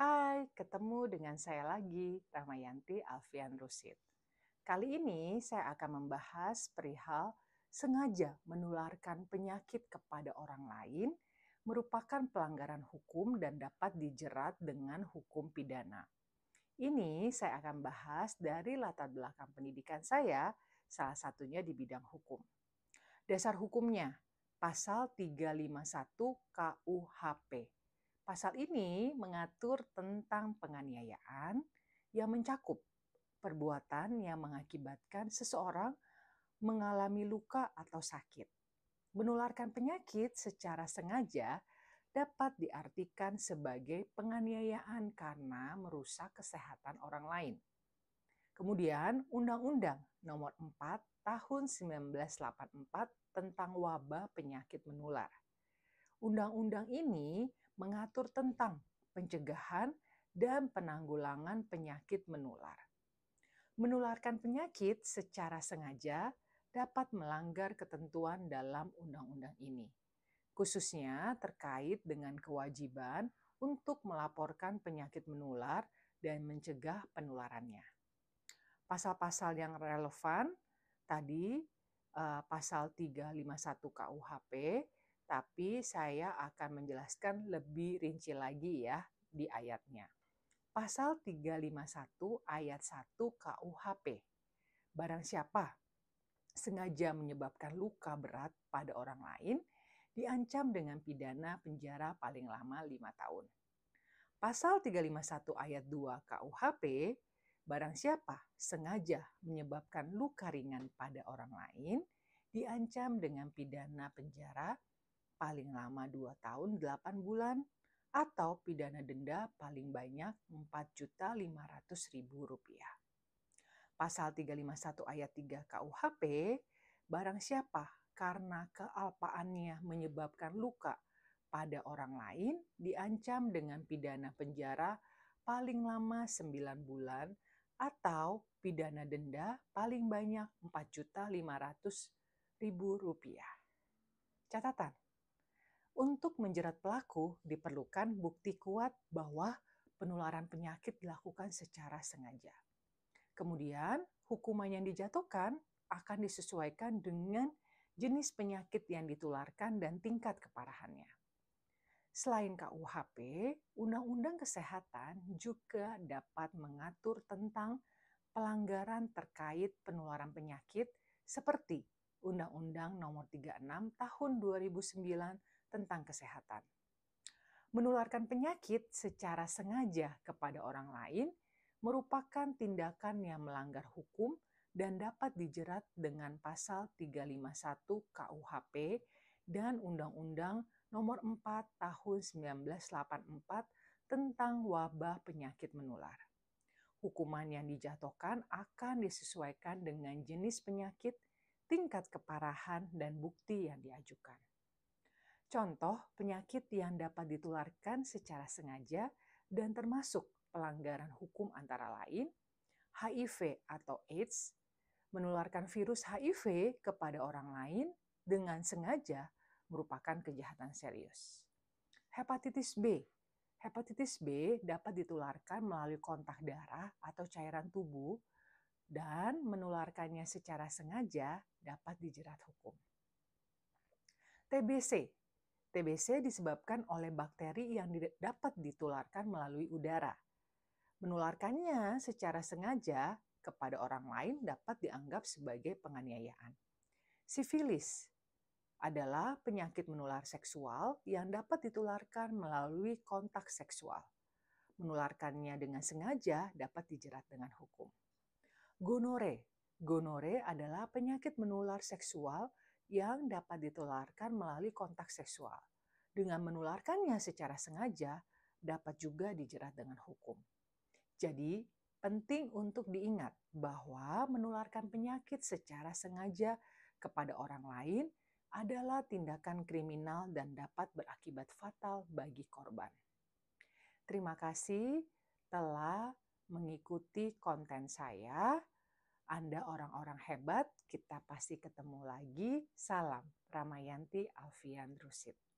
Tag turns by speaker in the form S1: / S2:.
S1: Hai, ketemu dengan saya lagi, Ramayanti Alfian Rusid. Kali ini saya akan membahas perihal sengaja menularkan penyakit kepada orang lain merupakan pelanggaran hukum dan dapat dijerat dengan hukum pidana. Ini saya akan bahas dari latar belakang pendidikan saya, salah satunya di bidang hukum. Dasar hukumnya, Pasal 351 KUHP. Pasal ini mengatur tentang penganiayaan yang mencakup perbuatan yang mengakibatkan seseorang mengalami luka atau sakit. Menularkan penyakit secara sengaja dapat diartikan sebagai penganiayaan karena merusak kesehatan orang lain. Kemudian Undang-Undang Nomor 4 Tahun 1984 tentang wabah penyakit menular. Undang-undang ini mengatur tentang pencegahan dan penanggulangan penyakit menular. Menularkan penyakit secara sengaja dapat melanggar ketentuan dalam undang-undang ini, khususnya terkait dengan kewajiban untuk melaporkan penyakit menular dan mencegah penularannya. Pasal-pasal yang relevan tadi pasal 351 KUHP, tapi saya akan menjelaskan lebih rinci lagi ya di ayatnya. Pasal 351 ayat 1 KUHP. Barang siapa sengaja menyebabkan luka berat pada orang lain, diancam dengan pidana penjara paling lama 5 tahun. Pasal 351 ayat 2 KUHP, barang siapa sengaja menyebabkan luka ringan pada orang lain, diancam dengan pidana penjara paling lama 2 tahun 8 bulan atau pidana denda paling banyak Rp4.500.000. Pasal 351 ayat 3 KUHP, barang siapa karena kealpaannya menyebabkan luka pada orang lain diancam dengan pidana penjara paling lama 9 bulan atau pidana denda paling banyak Rp4.500.000. Catatan, untuk menjerat pelaku diperlukan bukti kuat bahwa penularan penyakit dilakukan secara sengaja. Kemudian, hukuman yang dijatuhkan akan disesuaikan dengan jenis penyakit yang ditularkan dan tingkat keparahannya. Selain KUHP, Undang-Undang Kesehatan juga dapat mengatur tentang pelanggaran terkait penularan penyakit seperti Undang-Undang Nomor 36 Tahun 2009 tentang Kesehatan. Menularkan penyakit secara sengaja kepada orang lain merupakan tindakan yang melanggar hukum dan dapat dijerat dengan pasal 351 KUHP dan Undang-Undang Nomor 4 Tahun 1984 tentang wabah penyakit menular. Hukuman yang dijatuhkan akan disesuaikan dengan jenis penyakit, tingkat keparahan, dan bukti yang diajukan. Contoh penyakit yang dapat ditularkan secara sengaja dan termasuk pelanggaran hukum antara lain HIV atau AIDS, menularkan virus HIV kepada orang lain dengan sengaja merupakan kejahatan serius. Hepatitis B. Hepatitis B dapat ditularkan melalui kontak darah atau cairan tubuh dan menularkannya secara sengaja dapat dijerat hukum. TBC. TBC disebabkan oleh bakteri yang dapat ditularkan melalui udara. Menularkannya secara sengaja kepada orang lain dapat dianggap sebagai penganiayaan. Sifilis adalah penyakit menular seksual yang dapat ditularkan melalui kontak seksual. Menularkannya dengan sengaja dapat dijerat dengan hukum. Gonore. Gonore adalah penyakit menular seksual yang dapat ditularkan melalui kontak seksual. Dengan menularkannya secara sengaja dapat juga dijerat dengan hukum. Jadi, penting untuk diingat bahwa menularkan penyakit secara sengaja kepada orang lain adalah tindakan kriminal dan dapat berakibat fatal bagi korban. Terima kasih telah mengikuti konten saya. Anda orang-orang hebat, kita pasti ketemu lagi. Salam Ramayanti Alfian Rusid.